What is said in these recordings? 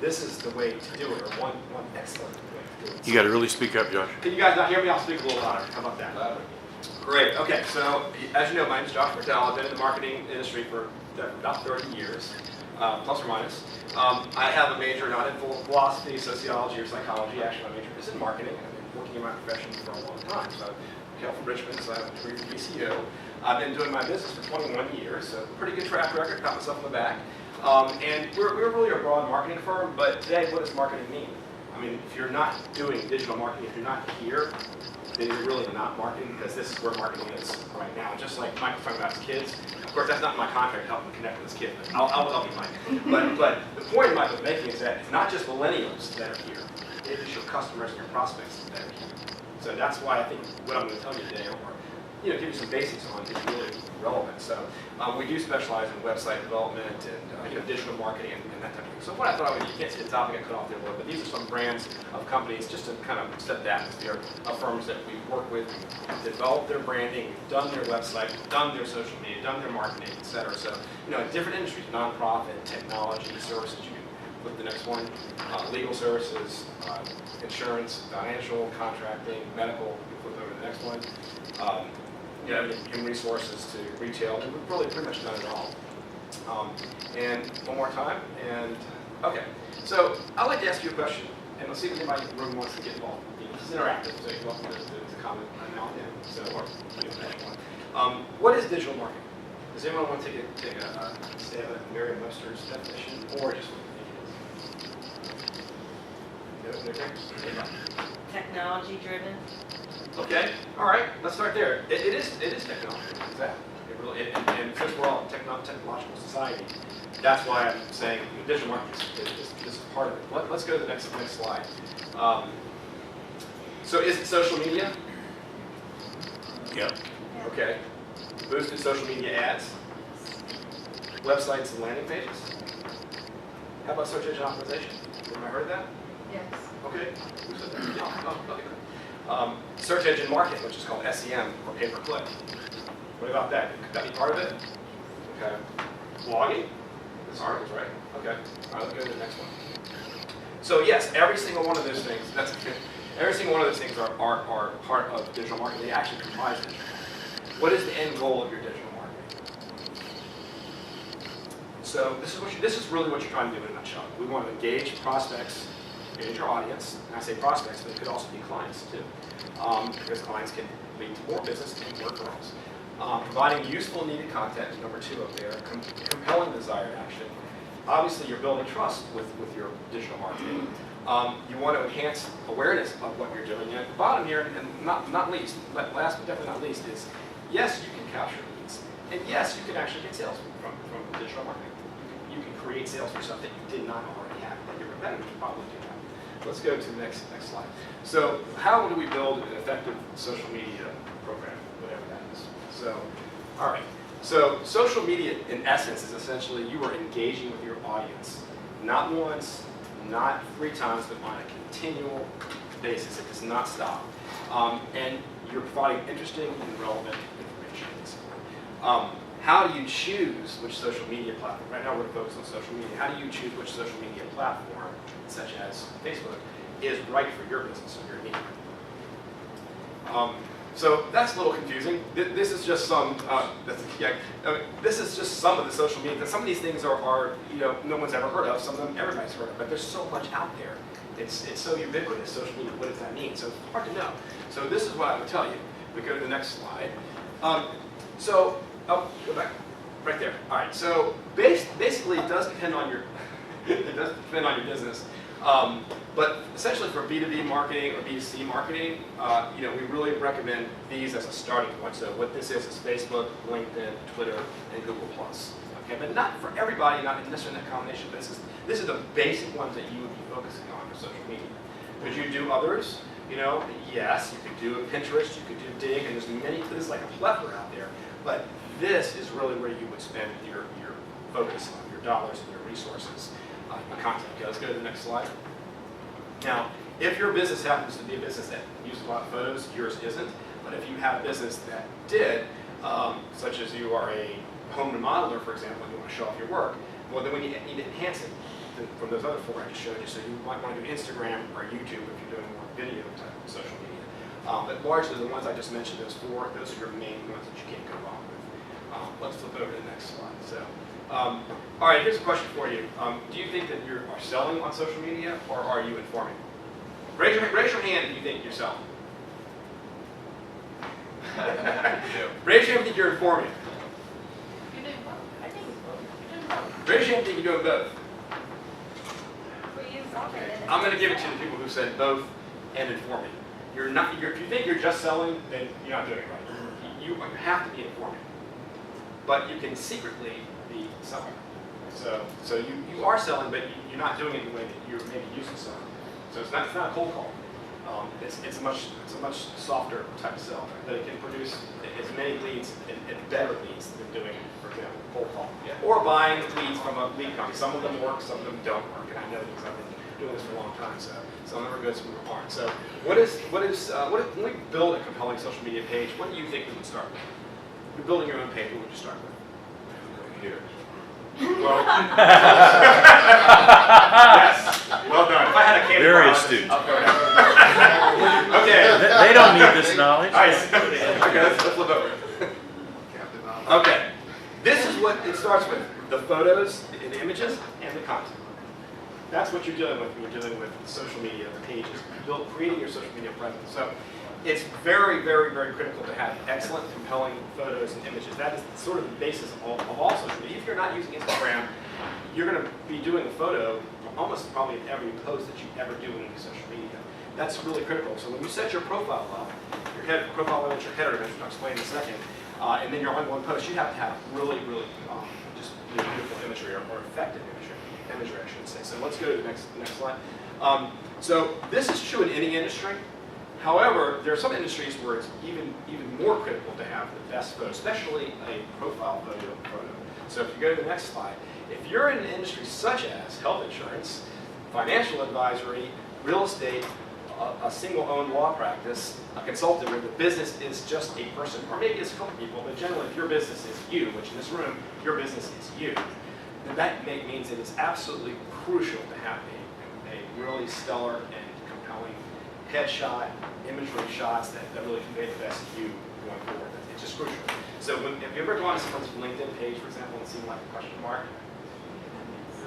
this is the way to do it, or one excellent way to do it. You got to really speak up, Josh. Can you guys not hear me? I'll speak a little louder. How about that? Louder. Great. Okay, so as you know, my name is Josh Fertel. I've been in the marketing industry for about 30 years, plus or minus. I have a major not in philosophy, sociology, or psychology. Actually, my major is in marketing. I've been working in my profession for a long time. So I hail from Richmond, so I have a degree from BCO. I've been doing my business for 21 years, so pretty good track record, pat myself on the back. And we're really a broad marketing firm, but today, what does marketing mean? I mean, if you're not doing digital marketing, if you're not here, then you're really not marketing, because this is where marketing is right now. Just like Mike was talking about his kids. Of course, that's not my contract to help him connect with his kid, but I'll be Mike. But the point Mike was making is that it's not just millennials that are here. It is your customers and your prospects that are here. So that's why I think what I'm going to tell you today, or give you some basics on, is really relevant. So we do specialize in website development and digital marketing and that type of thing. So what I thought you can't see the topic I cut off there, but these are some brands of companies, just to kind of set the atmosphere of firms that we work with, develop their branding, done their website, done their social media, done their marketing, et cetera. So in different industries, nonprofit, technology, services. You can flip the next one, legal services, insurance, financial, contracting, medical. You can flip over to the next one. Human resources to retail, and we've really pretty much done it all. And one more time, and okay. So I'd like to ask you a question, and let's see if anybody in the room wants to get involved. This is interactive, so you're welcome to comment now and then. So, what is digital marketing? Does anyone want to take a stab at Merriam-Webster's definition, or just what you think? Technology driven. Okay, all right, let's start there. It is technology, exactly. And since we're all a technological society, that's why I'm saying digital marketing is part of it. Let's go to the next slide. So is it social media? Yep. Okay. Boosted social media ads? Websites and landing pages? How about search engine optimization? Have I heard of that? Yes. Okay. Who said that? Oh, okay. Search engine marketing, which is called SEM or pay-per-click. What about that? Could that be part of it? Okay. Blogging? This articles, right? Okay. All right, let's go to the next one. So yes, every single one of those things, every single one of those things are part of digital marketing. They actually comprise digital marketing. What is the end goal of your digital marketing? So this is really what you're trying to do in a nutshell. We want to engage prospects, engage your audience. And I say prospects, but it could also be clients too. Because clients can lead to more business and more referrals. Providing useful and needed content, number 2 up there. Compelling desired action. Obviously, you're building trust with your digital marketing. You want to enhance awareness of what you're doing. And at the bottom here, and not least, last but definitely not least, is yes, you can capture leads. And yes, you can actually get sales from digital marketing. You can create sales for stuff that you did not already have, that your competitors probably do have. Let's go to the next slide. So how do we build an effective social media program, whatever that is? So, all right. So social media, in essence, is essentially you are engaging with your audience, not once, not 3 times, but on a continual basis. It does not stop. And you're providing interesting and relevant information. How do you choose which social media platform? Right now we're focused on social media. How do you choose which social media platform, such as Facebook, is right for your business or your need? So that's a little confusing. This is just some. This is just some of the social media. Some of these things are no one's ever heard of. Some of them everybody's heard of. But there's so much out there. It's so ubiquitous. Social media. What does that mean? So it's hard to know. So this is what I would tell you. We go to the next slide. Go back. Right there. All right. So basically, it does depend on your business. But essentially for B2B marketing or B2C marketing, we really recommend these as a starting point. So what this is Facebook, LinkedIn, Twitter, and Google+. Okay, but not for everybody, not necessarily in that combination, but this is the basic ones that you would be focusing on for social media. Could you do others? Yes, you could do Pinterest, you could do Dig, and there's like a plethora out there. But this is really where you would spend your focus on your dollars and your resources. Content. Okay, let's go to the next slide. Now, if your business happens to be a business that uses a lot of photos, yours isn't, but if you have a business that did, such as you are a home remodeler, for example, and you want to show off your work, well, then we need to enhance it. from those other four I just showed you. So you might want to do Instagram or YouTube if you're doing more video type of social media. But largely the ones I just mentioned, those four, those are your main ones that you can't go wrong with. Let's flip over to the next slide. So, all right, here's a question for you. Do you think that you are selling on social media, or are you informing? Raise your hand if you think you're selling. Raise your hand if you think you're informing. You're doing both. I think you're doing both. Raise your hand if you think you're doing both. We use all of it. I'm going to give it to the people who said both and informing. You're not. If you think you're just selling, then you're not doing it right. You have to be informing, but you can secretly be selling. So you are selling, but you're not doing it the way that you're maybe used to selling. So it's not a cold call. It's a much softer type of sell that it can produce as many leads and better leads than doing, for example, cold call. Or buying leads from a lead company. Some of them work, some of them don't work, and I know because I've been doing this for a long time. So some of them are good, some of them aren't. So when we build a compelling social media page, what do you think we would start with? If you're building your own page, what would you start with? Computer. Well, yes. Well done. If I had a candy Very bar, astute. I'll go down. Okay. They don't need this knowledge. Nice. Okay, let's flip over. Okay. This is what it starts with: the photos, the images, and the content. That's what you're dealing with when you're dealing with social media, the pages, creating your social media presence. So it's very, very, very critical to have excellent, compelling photos and images. That is sort of the basis of all social media. If you're not using Instagram, you're going to be doing a photo almost probably in every post that you ever do in social media. That's really critical. So when you set your profile up, your profile image, your header image, which I'll explain in a second, and then your ongoing post, you have to have really, really just beautiful imagery or effective imagery, I should say. So let's go to the next slide. So this is true in any industry. However, there are some industries where it's even more critical to have the best photo, especially a profile photo. So if you go to the next slide, if you're in an industry such as health insurance, financial advisory, real estate, a single-owned law practice, a consultant where the business is just a person, or maybe it's a couple people, but generally if your business is you, which in this room, your business is you, then that means it is absolutely crucial to have a really stellar and compelling headshot, imagery shots that really convey the best of you going forward. It's just crucial. So if you ever go on someone's LinkedIn page, for example, and see like a question mark,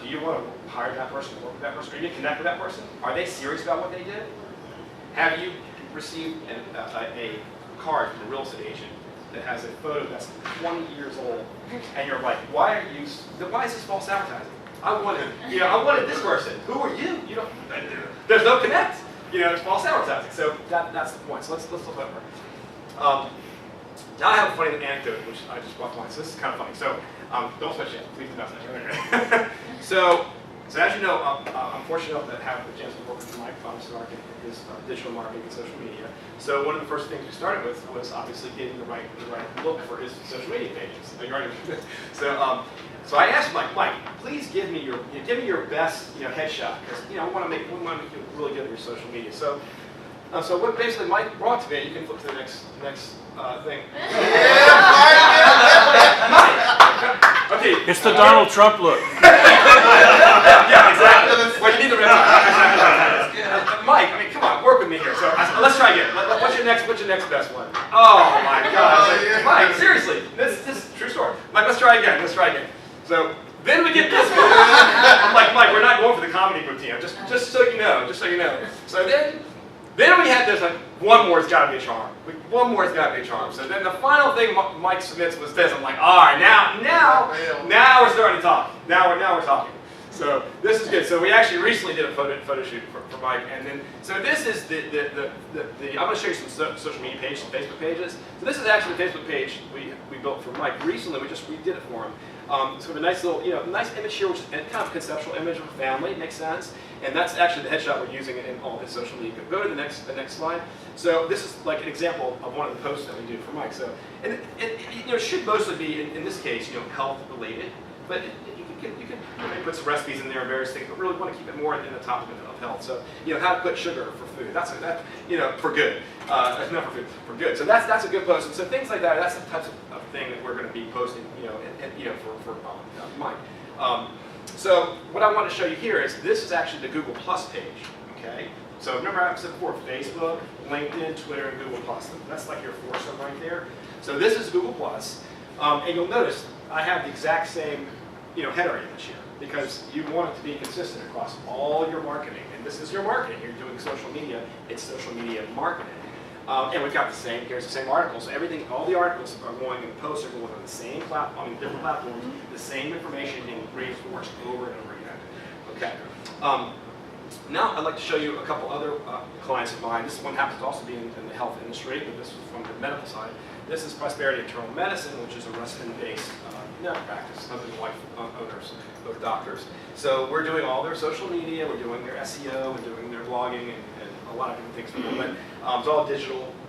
do you want to hire that person, work with that person? Are you going to connect with that person? Are they serious about what they did? Have you received a card from a real estate agent that has a photo that's 20 years old, and you're like, why is this false advertising? I wanted this person. Who are you? You don't. There's no connect. It's false advertising. So that's the point. So let's flip over. Now I have a funny anecdote, which I just walked by. So this is kind of funny. So don't switch yet. Please do not switch. So as you know, I'm fortunate enough to have the chance to work with Mike on his digital marketing and social media. So one of the first things we started with was obviously getting the right look for his social media pages. So I asked Mike, please give me your best headshot, because we want to make you really good at your social media. So what basically Mike brought to me, you can flip to the next thing. Mike. Okay. It's the Donald Trump look. Yeah, exactly. Well, you need the Mike, come on, work with me here. So let's try again. What's your next best one? Oh my God! Mike, seriously, this is a true story. Mike, let's try again. So then we get this one. I'm like, Mike, we're not going for the comedy routine. Just so you know. So then we had this, like, one more has got to be a charm. So then the final thing Mike submits was this. I'm like, all right, now we're starting to talk. Now we're talking. So this is good. So we actually recently did a photo shoot for Mike, and then so this is the I'm going to show you some social media pages, some Facebook pages. So this is actually the Facebook page we built for Mike recently. We just redid it for him. So a nice little nice image here, which is kind of a conceptual image of a family. Makes sense. And that's actually the headshot we're using in all his social media. Go to the next slide. So this is like an example of one of the posts that we do for Mike. So and it should mostly be in this case health related, but you can put some recipes in there and various things, but really want to keep it more in the topic of health. So how to put sugar for food. That's for good. Not for food, for good. So that's a good post. And so things like that. That's the types of thing that we're going to be posting. For Mike. So what I want to show you here is this is actually the Google Plus page. Okay. So remember I said before, Facebook, LinkedIn, Twitter, and Google Plus. That's like your foursome right there. So this is Google Plus, and you'll notice I have the exact same, header image here because you want it to be consistent across all your marketing. And this is your marketing. You're doing social media. It's social media marketing. And we've got here's the same article. So everything, all the articles are going, and posts are going on the same platform, on different platforms, the same information being reinforced over and over again. Okay. Now I'd like to show you a couple other clients of mine. This one happens to also be in the health industry, but this is from the medical side. This is Prosperity Internal Medicine, which is a Ruston-based medical practice, husband and wife owners, both doctors. So we're doing all their social media, we're doing their SEO, we're doing their blogging, and a lot of different things for them. But it's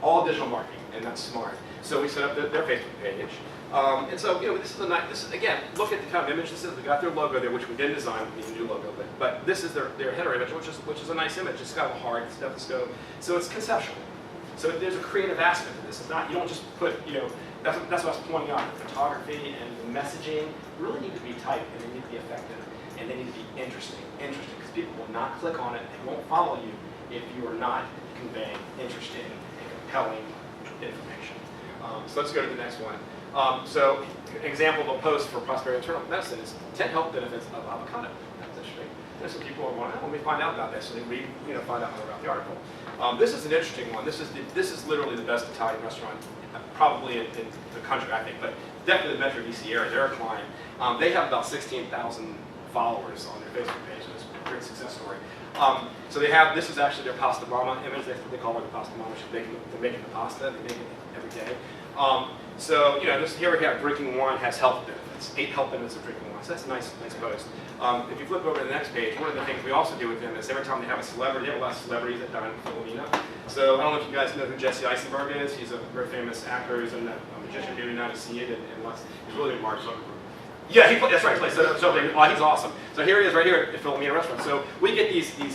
all digital marketing, and that's smart. So we set up their Facebook page. And so, this is again, look at the kind of image this is. We got their logo there, which we didn't design with the new logo, but this is their header image, which is a nice image. It's kind of a hard stethoscope, so it's conceptual. So there's a creative aspect to this. It's not, you don't just put, that's what I was pointing out. The photography and the messaging really need to be tight, and they need to be effective, and they need to be interesting, because people will not click on it, they won't follow you if you are not conveying interesting and compelling information. So let's go to the next one. So an example of a post for Prosperity Internal Medicine is 10 health benefits of avocado. That's interesting. There's some people who are going, let me find out about this, so they read, find out more about the article. This is an interesting one. This is literally the best Italian restaurant, probably in the country, I think, but definitely the Metro DC area. They're a client. They have about 16,000 followers on their Facebook page, so it's a great success story. So they have, this is actually their pasta mama image. That's what they call her, the pasta mama. They're making the pasta. They make it every day. So, here we have drinking wine has health benefits. 8 health benefits of drinking wine. So that's a nice post. If you flip over to the next page, one of the things we also do with them is every time they have a celebrity, they have a lot of celebrities that dine in Philomena. So I don't know if you guys know who Jesse Eisenberg is. He's a very famous actor. He's a magician here in the United States, and he's really a Mark Zuckerberg. Yeah, that's right. He's awesome. So here he is, right here at Philomena Restaurant. So we get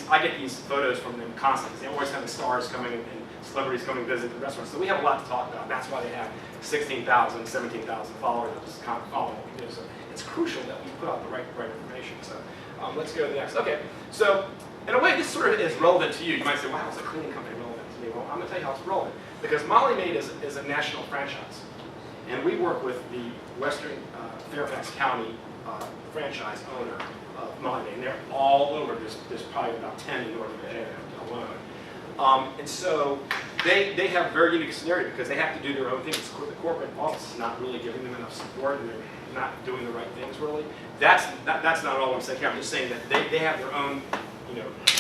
I get these photos from them constantly. They always have the stars coming and celebrities coming to visit the restaurant. So we have a lot to talk about. That's why they have 16,000, 17,000 followers that just kind of follow what we do. So it's crucial that we put out the right information. So let's go to the next. Okay. So in a way, this sort of is relevant to you. You might say, well, how is a cleaning company relevant to me? Well, I'm going to tell you how it's relevant. Because Molly Maid is a national franchise. And we work with the Western Fairfax County franchise owner of Molly Maid. And they're all over. There's probably about 10 in Northern Virginia alone. And so they have a very unique scenario because they have to do their own things. The corporate office is not really giving them enough support, and they're not doing the right things really. That's not all I'm saying here. I'm just saying that they have their own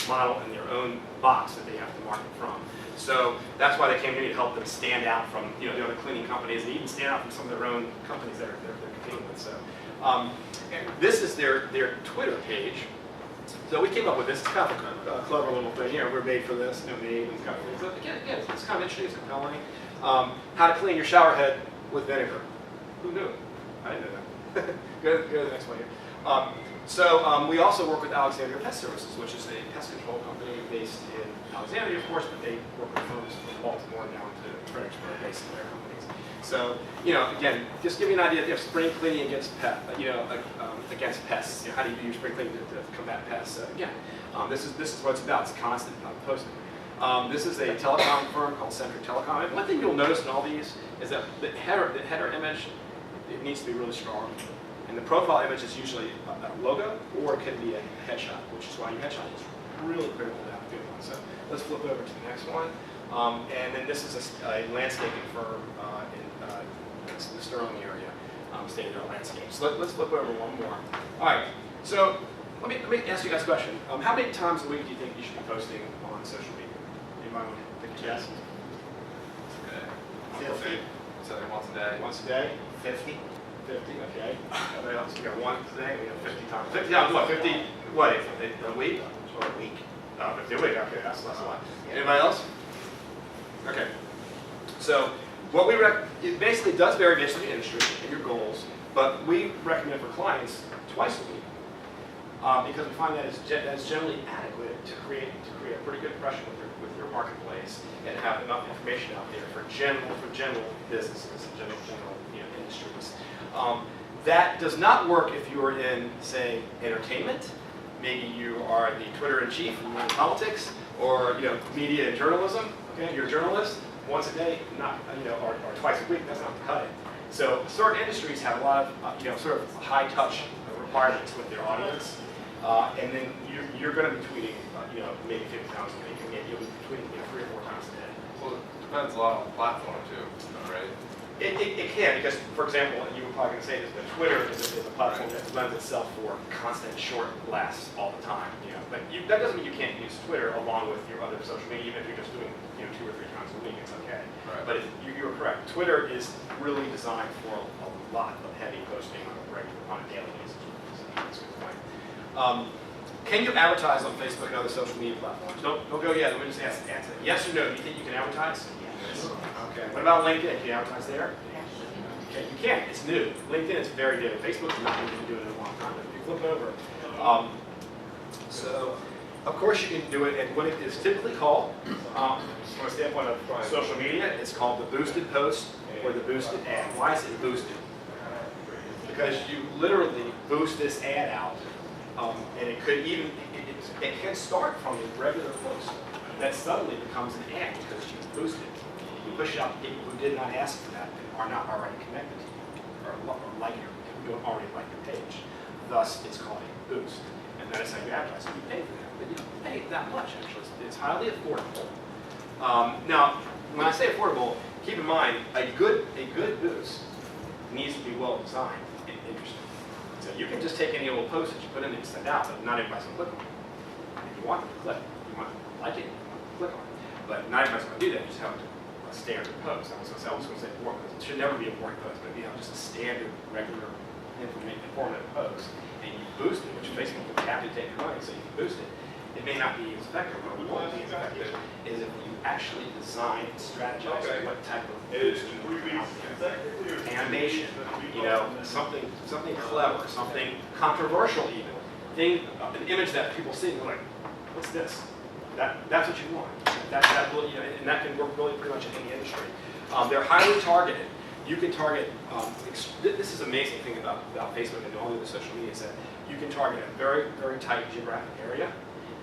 model and their own box that they have to market from. So that's why they came to me to help them stand out from the other cleaning companies and even stand out from some of their own companies that they're competing with. So this is their Twitter page. So we came up with this. It's kind of a clever little thing. We're made for this. Made and kind of things. So again, it's kind of interesting. It's compelling. How to clean your shower head with vinegar. Who knew? I didn't know that. go to the next one here. So we also work with Alexandria Pest Services, which is a pest control company based in Alexandria, of course, but they work with firms from Baltimore down to Fredericksburg, based in their companies. So, again, just give you an idea of spring cleaning against against pests. How do you do your spring cleaning to combat pests? Again, this is what it's about. It's constant posting. This is a telecom firm called Centric Telecom. And one thing you'll notice in all these is that the header image, it needs to be really strong. And the profile image is usually a logo, or it can be a headshot, which is why your headshot is really critical to have a good one. So let's flip over to the next one. And then this is a landscaping firm in the Sterling area, state-of-the-art landscapes. So let's flip over one more. All right. So let me ask you guys a question. How many times a week do you think you should be posting on social media? Anybody want to take a guess? 50. So once a day. Once a day? 50. 50, okay. Everybody else? We got one today, we have 50 times. 50 times what? 50, what, a week? Or a week. 50 a week, okay, that's a lot. Anybody else? Okay. So, what we it basically does vary based on your industry and your goals, but we recommend for clients twice a week because we find that it's generally adequate to create a pretty good impression with your marketplace and have enough information out there for general businesses and general industries. That does not work if you are in, say, entertainment. Maybe you are the Twitter-in-chief in politics, or media and journalism. Okay, you're a journalist once a day, not or twice a week. That's not cut it. So certain industries have a lot of sort of high-touch requirements with their audience, and then you're going to be tweeting maybe 50 times a week, and maybe you'll be tweeting 3 or 4 times a day. Well, it depends a lot on the platform too, right? It can, because, for example, you were probably going to say this, but Twitter is a platform that lends itself for constant short blasts all the time. But that doesn't mean you can't use Twitter along with your other social media, even if you're just doing 2 or 3 times a week. It's okay. Right. But you're correct. Twitter is really designed for a lot of heavy posting on a daily basis. So that's a good point. Can you advertise on Facebook and other social media platforms? Don't go yet. Let me just answer that. Yes or no? Do you think you can advertise? Yes. Okay. What about LinkedIn? Can you advertise there? Okay, you can. It's new. LinkedIn is very new. Facebook is not going to be doing it in a long time. But if you flip over, so of course you can do it. And what it is typically called, from a standpoint of social media, it's called the boosted post or the boosted ad. Why is it boosted? Because you literally boost this ad out, and it could even it can start from a regular post that suddenly becomes an ad because you boosted it. You push it out to people who did not ask for that and are not already connected to you or who don't already like your page. Thus, it's called a boost, and that is how you advertise. So you pay for that, but you don't pay that much actually. It's highly affordable. Now, when I say affordable, keep in mind a good boost needs to be well designed and interesting. So you can just take any old post that you put in and send out, but not everybody's going to click on it. If you want them to click, you want them to like it, you want them to click on it. But not everybody's going to do that. You just have a standard post. I was going to say boring post. It should never be a boring post, but just a standard, regular, informative post. And you boost it, which Facebook will have to take your money, so you can boost it. It may not be as effective, but what won't be as effective is if you actually design and strategize what type of boost you want out there. Animation, something clever, something controversial even. An image that people see and they're like, what's this? That's what you want. And that can work really pretty much in any industry. They're highly targeted. You can target, this is the amazing thing about Facebook and all of the social media is that you can target a very, very tight geographic area,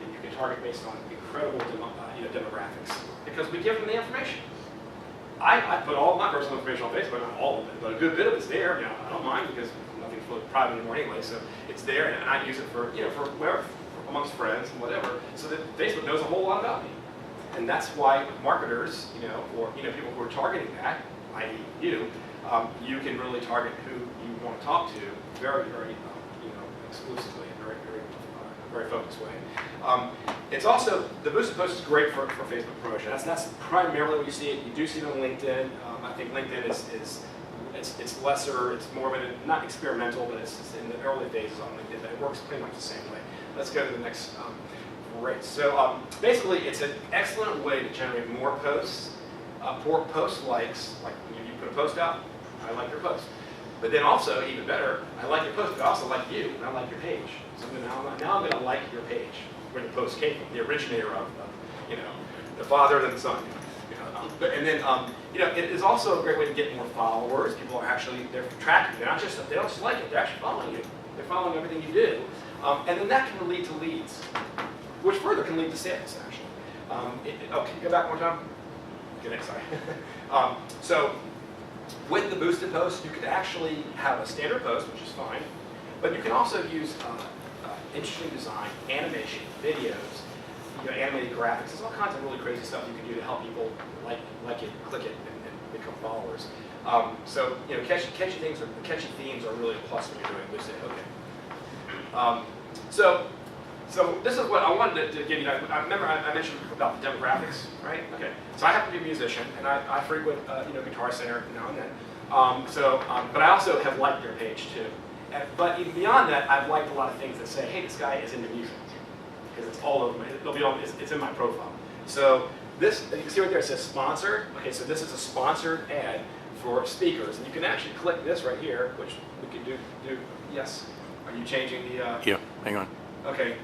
and you can target based on incredible demographics, because we give them the information. I put all of my personal information on Facebook, not all of it, but a good bit of it's there. I don't mind because nothing's really private anymore anyway, so it's there, and I use it for wherever, amongst friends and whatever, so that Facebook knows a whole lot about me. And that's why marketers, or people who are targeting that, i.e. you can really target who you want to talk to very, very, exclusively, in a very focused way. It's also, the boosted post is great for Facebook promotion. That's primarily what you see it. You do see it on LinkedIn. I think LinkedIn it's lesser, it's more of a, not experimental, but it's in the early phases on LinkedIn, but it works pretty much the same way. Let's go to the next rate. So basically, it's an excellent way to generate more posts, more post likes, like when you put a post out, I like your post. But then also, even better, I like your post, but I also like you, and I like your page. So now I'm going to like your page, where the post came from, the originator of the father and the son. And then, it is also a great way to get more followers. People are actually, they're tracking. They don't just like it, they're actually following you. They're following everything you do. And then that can lead to leads, which further can lead to sales, actually. Can you go back one more time? Okay, sorry. So, with the boosted post, you could actually have a standard post, which is fine, but you can also use interesting design, animation, videos, animated graphics. There's all kinds of really crazy stuff you can do to help people like it, click it, and become followers. So, catchy themes are really a plus when you're doing boosted. Okay. So this is what I wanted to give you. I remember I mentioned about the demographics, right? Okay. So I happen to be a musician, and I frequent Guitar Center now and then. But I also have liked their page too. But even beyond that, I've liked a lot of things that say, hey, this guy is into music, because it's all over. It's in my profile. So this, you can see right there, it says sponsored. Okay, so this is a sponsored ad for speakers, and you can actually click this right here, which we can do. Yes. Are you changing the? Yeah. Hang on. Okay.